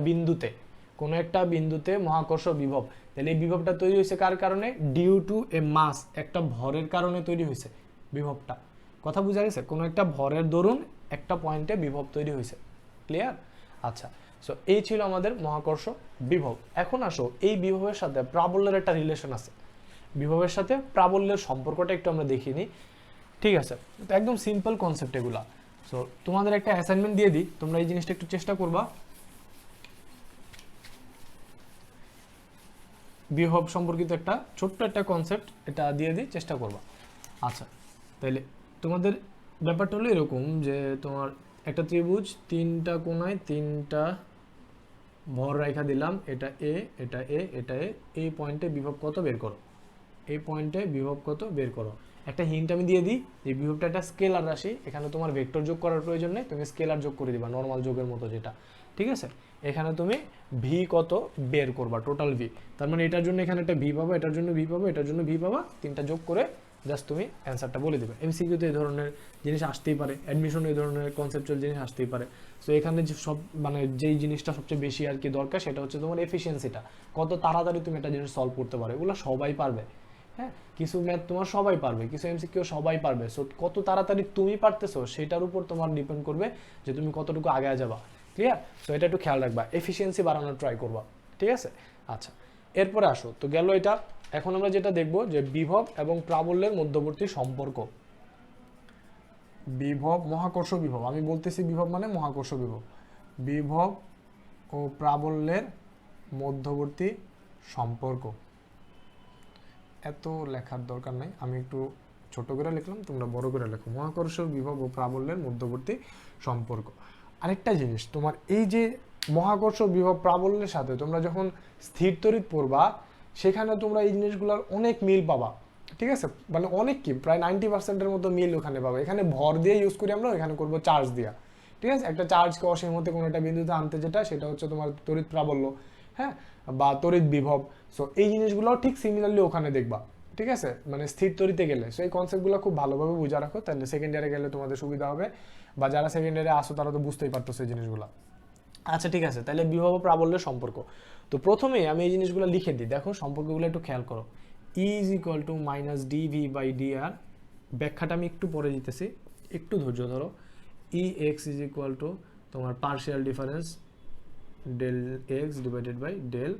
বিন্দুতে মহাকর্ষ বিভব। তাহলে এই বিভবটা তৈরি হয়েছে কার কারণে, ডিউ টু এ মাস, একটা ভরের কারণে তৈরি হয়েছে বিভবটা। কথা বোঝা গেছে, কোনো একটা ভরের দরুন একটা পয়েন্টে বিভব তৈরি হয়েছে। ক্লিয়ার? আচ্ছা, সো এই ছিল আমাদের মহাকর্ষ বিভব। এখন আসো, এই বিভবের সাথে প্রাবল্যের একটা রিলেশন আছে, বিভবের সাথে প্রাবল্যের সম্পর্কটা একটু আমরা দেখিয়ে নিই। ঠিক আছে, তো একদম সিম্পল কনসেপ্ট এগুলা। সো তোমাদের একটা অ্যাসাইনমেন্ট দিয়ে দিই, তোমরা এই জিনিসটা একটু চেষ্টা করবা, বিভব সম্পর্কিত একটা ছোট্ট একটা কনসেপ্ট এটা দিয়ে দিই, চেষ্টা করবা। আচ্ছা, তাইলে তোমাদের ব্যাপারটা হলো এরকম যে তোমার একটা ত্রিভুজ, 3টা কোণায় 3টা ভর রেখা দিলাম, এটা এ, এটা এ, এটা এ, এই পয়েন্টে বিভব কত বের করো, এই পয়েন্টে বিভব কত বের করো। একটা হিন্ট আমি দিয়ে দিই, যে বিভবটা একটা স্কেলার রাশি, এখানে তোমার ভেক্টর যোগ করার প্রয়োজন নেই, তুমি স্কেলার যোগ করে দিবা, নর্মাল যোগের মতো যেটা। ঠিক আছে, এখানে তুমি ভি কত বের করবা, টোটাল ভি, তার মানে এটার জন্য এখানে একটা ভি পাবো, এটার জন্য ভি পাবো, এটার জন্য ভি পাবা, 3টা যোগ করে জাস্ট তুমি অ্যান্সারটা বলে দেবে। এমসিকিউতে এই ধরনের জিনিস আসতেই পারে, অ্যাডমিশনে এই ধরনের কনসেপচুয়াল জিনিস আসতেই পারে। সো এখানে যে সব মানে যেই জিনিসটা সবচেয়ে বেশি আর কি দরকার, সেটা হচ্ছে তোমার এফিসিয়েন্সিটা, কত তাড়াতাড়ি তুমি একটা জিনিস সলভ করতে পারো, এগুলো সবাই পারবে। হ্যাঁ, কিছু ম্যাথ তোমার সবাই পারবে, কিছু এমসিকিউ সবাই পারবে। সো কত তাড়াতাড়ি তুমি পারতেছো সেটার উপর তোমার ডিপেন্ড করবে যে তুমি কতটুকু আগে যাবা। ক্লিয়ার? সো এটা একটু খেয়াল রাখবা, এফিসিয়েন্সি বাড়ানোর ট্রাই করবা। ঠিক আছে, আচ্ছা এরপরে আসো, তো গেল এটা। এখন আমরা যেটা দেখবো যে বিভব এবং প্রাবল্যের মধ্যবর্তী সম্পর্ক। বিভব, মহাকর্ষ বিভব, আমি বলতেছি বিভব মানে মহাকর্ষ বিভব, বিভব ও প্রাবল্যের মধ্যবর্তী সম্পর্ক। এত লেখার দরকার নাই, আমি একটু ছোট করে লিখলাম, তোমরা বড় করে লেখো। মহাকর্ষ বিভব ও প্রাবল্যের মধ্যবর্তী সম্পর্ক। আরেকটা জিনিস, তোমার এই যে মহাকর্ষ বিভব প্রাবল্যের সাথে তোমরা যখন স্থির তড়িৎ পড়বা, সেখানে তোমরা এই জিনিসগুলোর অনেক মিল পাবা, ঠিক আছে? মানে অনেক কি, প্রায় 90%-এর মতো মিল ওখানে পাবা। এখানে ভর দিয়ে ইউজ করি আমরা, এখানে করবো চার্জ দিয়া, ঠিক আছে? একটা চার্জকে অসীম হতে কোনো একটা বিন্দুতে আনতে যেটা, সেটা হচ্ছে তোমার তড়িৎ প্রাবল্য, হ্যাঁ, বা তড়িৎ বিভব। সো এই জিনিসগুলোও ঠিক সিমিলারলি ওখানে দেখবা, ঠিক আছে? মানে স্থির তড়িতে গেলে। সো এই কনসেপ্টগুলো খুব ভালোভাবে বুঝা রাখো, তাহলে সেকেন্ড ইয়ারে গেলে তোমাদের সুবিধা হবে, বা যারা সেকেন্ড ইয়ারে আসো তারা তো বুঝতেই পারতো সেই জিনিসগুলো। আচ্ছা ঠিক আছে, তাহলে বিভব ও প্রাবল্যের সম্পর্ক। তো প্রথমে আমি এই জিনিসগুলো লিখে দিই, দেখো সম্পর্কগুলো একটু খেয়াল করো। E is equal to minus dv by dr, ব্যাখ্যাটা আমি একটু পরে দিতেছি, একটু ধৈর্য ধরো। Ex is equal to তোমার partial difference del x divided by del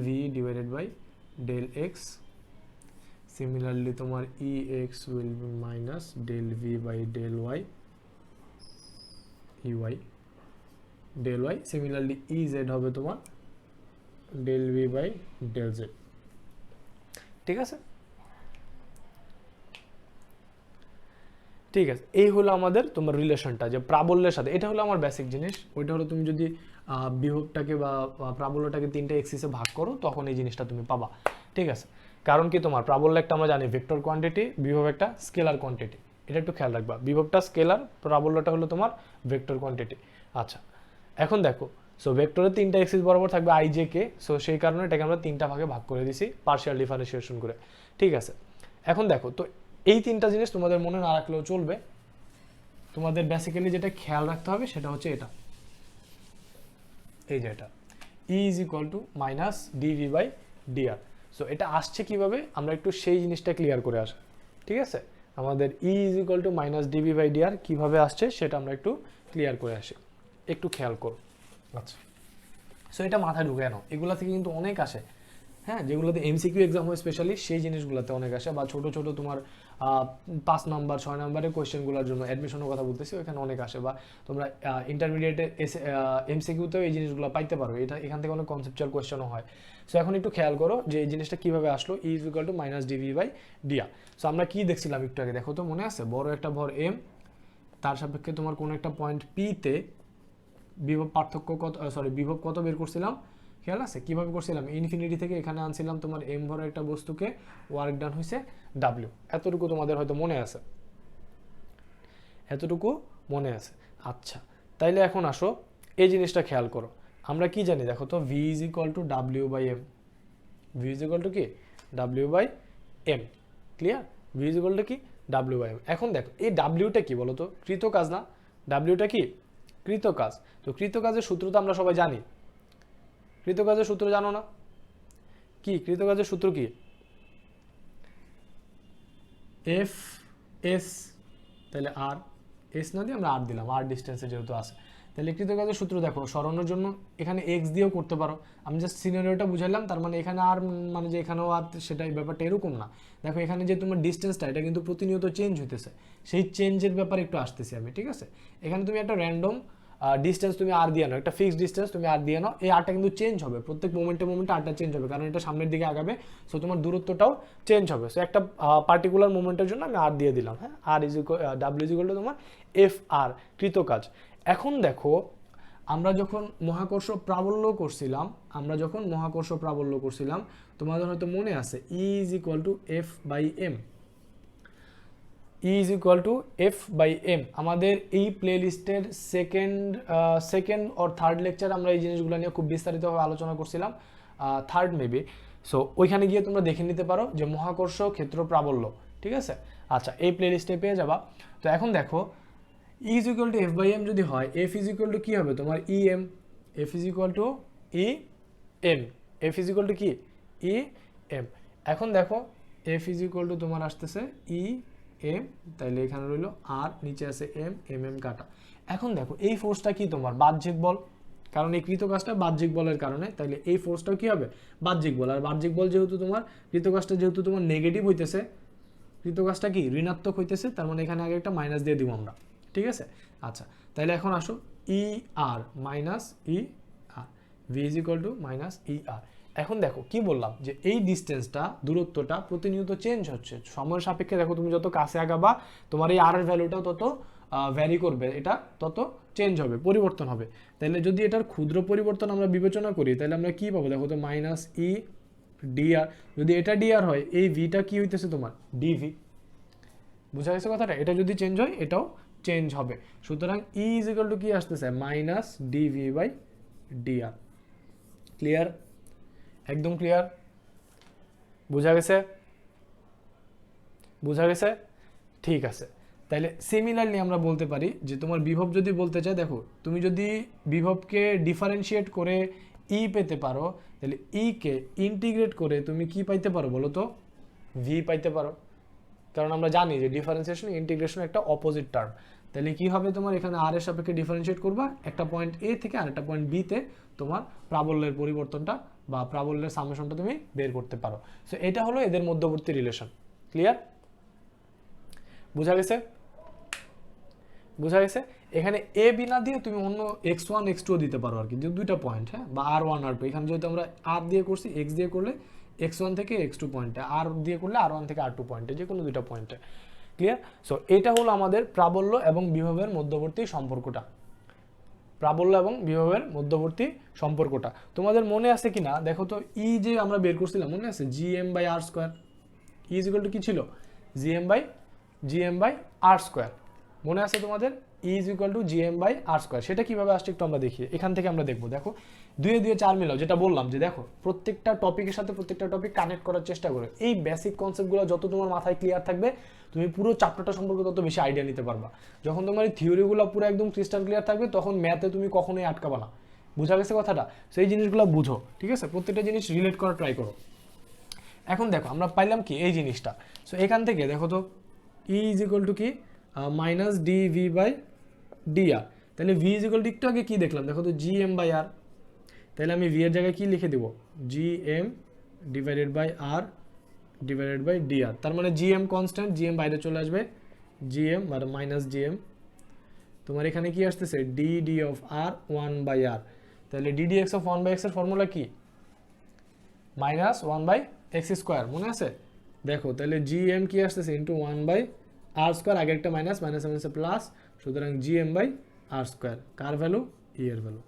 v divided by del x. Similarly তোমার Ex will be minus del v by del y, ey del y. Similarly Ez হবে তোমার del v by del z, ঠিক আছে? ঠিক আছে, এই হলো আমাদের তোমার রিলেশনটা, যে প্রাবল্যের সাথে। এটা হলো আমার বেসিক জিনিস। ওইটা হলো তুমি যদি বিভবটাকে বা প্রাবল্যটাকে 3টা এক্সিসে ভাগ করো, তখন এই জিনিসটা তুমি পাবা, ঠিক আছে? কারণ কি, তোমার প্রাবল্য একটা আমরা জানি ভেক্টর কোয়ান্টিটি, বিভব একটা স্কেলার কোয়ান্টিটি, এটা একটু খেয়াল রাখবা। বিভবটা স্কেলার, প্রাবল্যটা হলো তোমার ভেক্টর কোয়ান্টিটি। আচ্ছা, এখন দেখো, সো ভেক্টরের 3টা এক্সিস বরাবর থাকবে i j k, সো সেই কারণে এটাকে আমরা 3টা ভাগে ভাগ করে দিছি পার্শিয়াল ডিফারেন্সিয়েশন করে, ঠিক আছে? এখন দেখো, তো এই 3টা জিনিস তোমাদের মনে না রাখলেও চলবে। তোমাদের বেসিক্যালি যেটা খেয়াল রাখতে হবে সেটা হচ্ছে এটা, এই যে এটা E is equal to minus dv by dr. So এটা আসছে কিভাবে, আমরা একটু সেই জিনিসটা ক্লিয়ার করে আসি, ঠিক আছে? আমাদের E is equal to minus dv by dr কিভাবে আসছে সেটা আমরা একটু ক্লিয়ার করে আসি, একটু খেয়াল করো। আচ্ছা, সো এটা মাথায় ঢুকে নাও, এগুলা থেকে কিন্তু অনেক আসে, হ্যাঁ, যেগুলোতে এমসিকিউ এক্সাম হয় স্পেশালি, সেই জিনিসগুলোতে অনেক আসে, বা ছোট ছোট তোমার 5 নাম্বার 6 নাম্বারের কোয়েশ্চেনগুলোর জন্য অ্যাডমিশনের কথা বলতেছি, ওইখানে অনেক আসে, বা তোমরা ইন্টারমিডিয়েটে এমসিকিউতেও এই জিনিসগুলো পাইতে পারো। এটা এখান থেকে অনেক কনসেপচুয়াল কোয়েশ্চেনও হয়। সো এখন একটু খেয়াল করো যে এই জিনিসটা কীভাবে আসলো, E is equal to minus dv by dr. So আমরা কি দেখছিলাম একটু আগে, দেখো তো মনে আছে, বড় একটা ভর m, তার সাপেক্ষে তোমার কোনো একটা পয়েন্ট p তে বিভব পার্থক্য কত, বিভব কত বের করছিলাম, খেয়াল আছে কিভাবে করছিলাম? ইনফিনিটি থেকে এখানে আনছিলাম তোমার m ভর একটা বস্তুকে, ওয়ার্ক ডান হয়েছে w, এতটুকু তোমাদের হয়তো মনে আছে, এতটুকু মনে আছে। আচ্ছা, তাইলে এখন আসো এই জিনিসটা খেয়াল করো, আমরা কি জানি দেখো তো, v is equal to w by m, v is equal to কি w by m, clear? v is equal to কি w by m। এখন দেখো এই wটা কি বলো তো, কৃত কাজ না? wটা কি কৃত কাজ। তো কৃত কাজের সূত্র তো আমরা সবাই জানি, কৃত কাজের সূত্র জানো না? কি কৃত কাজের সূত্র কি? এফ এস, তাহলে আর এস না দিয়ে আমরা আর দিলাম, আর ডিস্টেন্সে যেহেতু আছে। তাহলে কৃত কাজের সূত্র দেখো, সরানোর জন্য এখানে এক্স দিয়েও করতে পারো, আমি জাস্ট সিনারিওটা বুঝাইলাম। তার মানে এখানে আর মানে যে এখানেও আর, সেটাই ব্যাপারটা এরকম না। দেখো এখানে যে তোমার ডিস্টেন্সটা, এটা কিন্তু প্রতিনিয়ত চেঞ্জ হইতেছে, সেই চেঞ্জের ব্যাপারে একটু আসতেছি আমি, ঠিক আছে? এখানে তুমি একটা র্যান্ডম ডিস্টেন্স তুমি আর দিয়ে নাও, একটা ফিক্সড ডিস্টেন্স তুমি আর দিয়ে নাও, এই আরটা কিন্তু চেঞ্জ হবে, প্রত্যেক মোমেন্টে আরটা চেঞ্জ হবে, কারণ এটা সামনের দিকে আগাবে, সো তোমার দূরত্বটাও চেঞ্জ হবে। সো একটা পার্টিকুলার মোমেন্টের জন্য আমি আর দিয়ে দিলাম, হ্যাঁ, R is equal W is equal to তোমার এফ আর, কৃত কাজ। এখন দেখো, আমরা যখন মহাকর্ষ প্রাবল্য করছিলাম, তোমাদের হয়তো মনে আছে E is equal to f by m, E is equal to f by m। আমাদের এই প্লেলিস্টের সেকেন্ড অর থার্ড লেকচার আমরা এই জিনিসগুলো নিয়ে খুব বিস্তারিতভাবে আলোচনা করছিলাম, থার্ড মেবি। সো ওইখানে গিয়ে তোমরা দেখে নিতে পারো যে মহাকর্ষ ক্ষেত্র প্রাবল্য, ঠিক আছে? আচ্ছা, এই প্লেলিস্টে পেয়ে যাবা। তো এখন দেখো E is equal to f by m যদি হয়, f is equal to কি হবে তোমার em, f is equal to em, f is equal to কি em। এখন দেখো f is equal to তোমার আসতেছে em, তাইলে এখানে রইলো আর, নিচে আছে m কাটা। এখন দেখো এই ফোর্সটা কি তোমার বাহ্যিক বল, কারণ এই কৃত কাজটা বাহ্যিক বলের কারণে, তাইলে এই ফোর্সটাও কি হবে বাহ্যিক বল। আর বাহ্যিক বল যেহেতু তোমার, কৃত কাজটা যেহেতু তোমার নেগেটিভ হইতেছে, কৃত কাজটা কি ঋণাত্মক হইতেছে, তার মানে এখানে আগে একটা মাইনাস দিয়ে দিব আমরা, ঠিক আছে? আচ্ছা, তাহলে এখন আসো E R minus E R, V is equal to minus E R. এখন দেখো কি বললাম যে এই ডিস্টেন্সটা, দূরত্বটা প্রতিনিয়ত চেঞ্জ হচ্ছে সময়ের সাপেক্ষে। দেখো তুমি যত কাছে আগাবা তোমার এই আর এর ভ্যালুটাও তত ভ্যারি করবে, এটা তত চেঞ্জ হবে, পরিবর্তন হবে। তাহলে যদি এটার ক্ষুদ্র পরিবর্তন আমরা বিবেচনা করি তাহলে আমরা কি পাবো, দেখো তো মাইনাস ই ডিআর। যদি এটা ডিআর হয় এই ভিটা কি হইতেছে তোমার ডিভি। বুঝা গেছে কথাটা? এটা যদি চেঞ্জ হয় এটাও চেঞ্জ হবে। সুতরাং ই ইজ ইকুয়াল টু কি আসতেছে, minus D V by D R. Clear? একদম ক্লিয়ার? বুঝা গেছে? বুঝা গেছে? ঠিক আছে। তাইলে সিমিলারলি আমরা বলতে পারি যে তোমার বিভব যদি বলতে চাই, দেখো তুমি যদি বিভবকে ডিফারেন্সিয়েট করে ই পেতে পারো তাহলে ই কে ইন্টিগ্রেট করে তুমি কি পাইতে পারো বলো তো, ভি পাইতে পারো। কারণ আমরা জানি যে ডিফারেন্সিয়েশন ইন্টিগ্রেশন একটা অপোজিট টার্ম। তাহলে কি হবে, তোমার এখানে আর এর সাপেক্ষে ডিফারেন্সিয়েট করবা, একটা পয়েন্ট এ থেকে আরেকটা পয়েন্ট বি তে তোমার প্রাবল্যের পরিবর্তনটা বা প্রাবল্যের সামেশনটা তুমি বের করতে পারো। সো এটা হলো এদের মধ্যবর্তী রিলেশন। ক্লিয়ার? বুঝা গেছে? বুঝা গেছে? এখানে এ বি না দিয়ে তুমি অন্য x1 x2 দিতে পারো আর কি, যে দুইটা পয়েন্ট, হ্যাঁ, বা r1 r2। এখানে যেহেতু আমরা r দিয়ে করছি, x দিয়ে করলে x1 থেকে x2 পয়েন্টে, r দিয়ে করলে r1 থেকে r2 পয়েন্টে, যে কোনো দুইটা পয়েন্টে। ক্লিয়ার? সো এটা হলো আমাদের প্রাবল্য এবং বিভবের মধ্যবর্তী সম্পর্কটা। প্রাবল্য এবং বিভবের মধ্যবর্তী সম্পর্কটা তোমাদের মনে আছে কিনা দেখো তো। ই যে আমরা বের করছিলাম মনে আছে, gm by r square. E is equal to কি ছিল, gm বাই r স্কয়ার। মনে আছে তোমাদের? E is equal to gm by r square. সেটা কিভাবে আসছে একটু আমরা দেখি, এখান থেকে আমরা দেখবো। দেখো 2 এ 2 4 মিলাও, যেটা বললাম যে দেখো প্রত্যেকটা টপিকের সাথে প্রত্যেকটা টপিক কানেক্ট করার চেষ্টা করো। এই বেসিক কনসেপ্টগুলো যত তোমার মাথায় ক্লিয়ার থাকবে তুমি পুরো চ্যাপ্টারটা সম্পর্কে তত বেশি আইডিয়া নিতে পারবা। যখন তোমার এই থিওরিগুলো পুরো একদম ক্রিস্টাল ক্লিয়ার থাকবে তখন ম্যাথে তুমি কখনোই আটকাবা না। বুঝা গেছে কথাটা? সেই জিনিসগুলো বুঝো, ঠিক আছে? প্রত্যেকটা জিনিস রিলেট করার ট্রাই করো। এখন দেখো আমরা পাইলাম কি এই জিনিসটা। সো এখান থেকে দেখো তো ই ইজ ইকুয়াল টু কি, minus D V by D R. তাহলে ভি ইজ ইকুয়াল টু একটু আগে কি দেখলাম, দেখো তো জি এম বাই আর। তাহলে আমি ভি এর জায়গায় কি লিখে দেবো, G M divided by R divided by D R. তার মানে G M constant, G M বাইরে চলে আসবে, জি এম মানে মাইনাস জি এম। তোমার এখানে কি আসতেছে, D D of R 1 by R. তাহলে D D X of 1 by X এর ফর্মুলা কি, মাইনাস 1 বাই এক্স স্কোয়ার। মনে আছে? দেখো তাহলে জি এম কি আসতেছে, ইন্টু 1 বাই আর স্কোয়ার, আগে একটা মাইনাস, মাইনাস মাইনাসে প্লাস, সুতরাং G M by R square. কার ভ্যালু, ই এর ভ্যালু।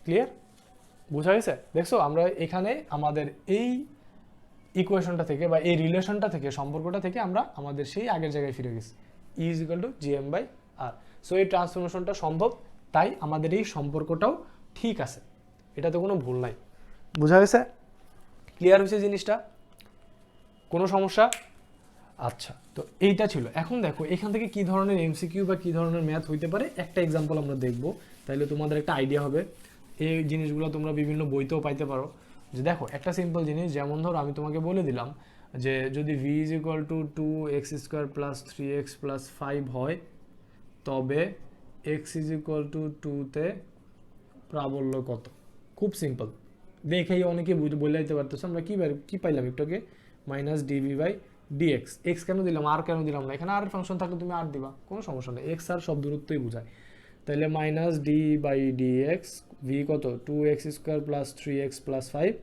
ক্লিয়ার? বুঝা গেছে? দেখছো আমরা এখানে আমাদের এই ইকুয়েশনটা থেকে বা এই রিলেশনটা থেকে, সম্পর্কটা থেকে আমরা আমাদের সেই আগের জায়গায় ফিরে গেছি, E is equal to G M by R. So এই ট্রান্সফরমেশনটা সম্ভব, তাই আমাদের এই সম্পর্কটাও ঠিক আছে, এটাতে কোনো ভুল নাই। বুঝা গেছে? ক্লিয়ার হয়েছে জিনিসটা? কোনো সমস্যা? আচ্ছা, তো এইটা ছিল। এখন দেখো এখান থেকে কি ধরনের এমসিকিউ বা কি ধরনের ম্যাথ হইতে পারে একটা এক্সাম্পল আমরা দেখব, তাইলে তোমাদের একটা আইডিয়া হবে। এই জিনিসগুলো তোমরা বিভিন্ন বইতেও পাইতে পারো। যে দেখো একটা সিম্পল জিনিস, যেমন ধরো আমি তোমাকে বলে দিলাম যে যদি V is equal two 2x square plus 3x plus 5 হয় তবে x ইজ ইকুয়াল টু 2-তে প্রাবল্য কত। খুব সিম্পল, দেখেই অনেকে বলে দিতে পারতেছো। আমরা কি পাইলাম একটু আগে, minus D V by D X. X কেন দিলাম, আর কেন দিলাম না? এখানে আর ফাংশন থাকলে তুমি আর দিবা, কোনো সমস্যা নেই, এক্স আর সব দূরত্বই বোঝায়। তাহলে minus D by D X, V কত, 2x square plus 3x plus 5।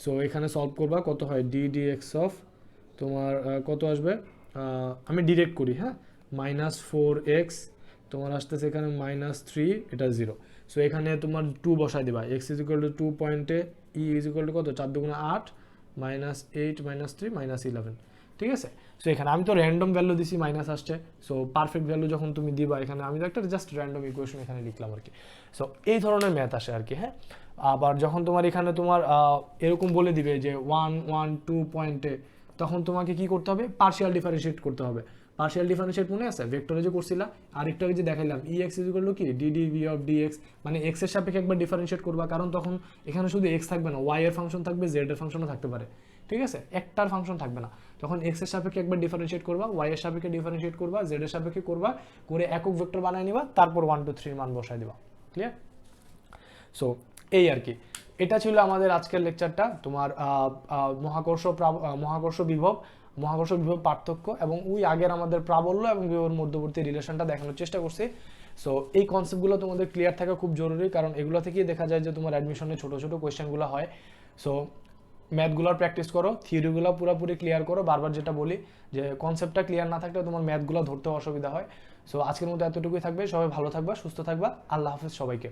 So এখানে সলভ করবা, কত হয়, ডি ডিএক্স অফ তোমার কত আসবে, আমি ডিরেক্ট করি, হ্যাঁ, মাইনাস 4x তোমার আসতেছে এখানে মাইনাস 3, এটা 0। সো এখানে তোমার 2 বসাই দিবা, এক্স ইজ ইকুয়াল টু 2 পয়েন্টে ই ইজ ইকুয়াল টু কত, 4 দুগুণে 8 মাইনাস 8 মাইনাস 3 মাইনাস 11। ঠিক আছে? সো এখানে আমি তো র্যান্ডম ভ্যালু দিছি, মাইনাস আসছে। সো পারফেক্ট ভ্যালু যখন তুমি দিবা, এখানে আমি তো একটা জাস্ট র্যান্ডম ইকুয়েশন এখানে লিখলাম আর কি। সো এই ধরনের ম্যাথ আসে আর কি, হ্যাঁ। আবার যখন তোমার এখানে তোমার এরকম বলে দিবে যে 1 1 2 পয়েন্টে, তখন তোমাকে কি করতে হবে, পার্শিয়াল ডিফারেন্সিয়েট করতে হবে। পার্শিয়াল ডিফারেন্সিয়েট মনে আছে, ভেক্টরে যে করছিলা, আরেকটু আগে যে দেখাইলাম, ই এক্স ইজ ইকুয়াল টু কি, D D V of D x, মানে এক্স এর সাপেক্ষে একবার ডিফারেন্সিয়েট করবা, কারণ তখন এখানে শুধু এক্স থাকবে না, ওয়াই এর ফাংশন থাকবে, জেড এর ফাংশনও থাকতে পারে। ঠিক আছে? একটার ফাংশন থাকবে না, তখন এক্স এর সাপেক্ষে একবার ডিফারেন্সিয়েট করবা, ওয়াই এর সাপেক্ষে ডিফারেন্সিয়েট করবা, জেড এর সাপেক্ষে করবা, করে একক ভেক্টর বানায় নিবা, তারপর 1 2 3 মান বসায় দিবা। ক্লিয়ার? সো এই আর কি, এটা ছিল আমাদের আজকের লেকচারটা। তোমার মহাকর্ষ বিভব পার্থক্য এবং ওই আগের আমাদের প্রাবল্য এবং বিভবের মধ্যবর্তী রিলেশনটা দেখানোর চেষ্টা করছি। সো এই কনসেপ্টগুলো তোমাদের ক্লিয়ার থাকা খুব জরুরি, কারণ এগুলো থেকেই দেখা যায় যে তোমার অ্যাডমিশনে ছোটো ছোটো কোয়েশ্চেনগুলো হয়। সো ম্যাথগুলোর প্র্যাকটিস করো, থিওরিগুলো পুরোপুরি ক্লিয়ার করো। বারবার যেটা বলি যে কনসেপ্টটা ক্লিয়ার না থাকলে তোমার ম্যাথগুলো ধরতে অসুবিধা হয়। সো আজকের মতো এতটুকুই থাকবে, সবাই ভালো থাকবা, সুস্থ থাকবা, আল্লাহ হাফেজ সবাইকে।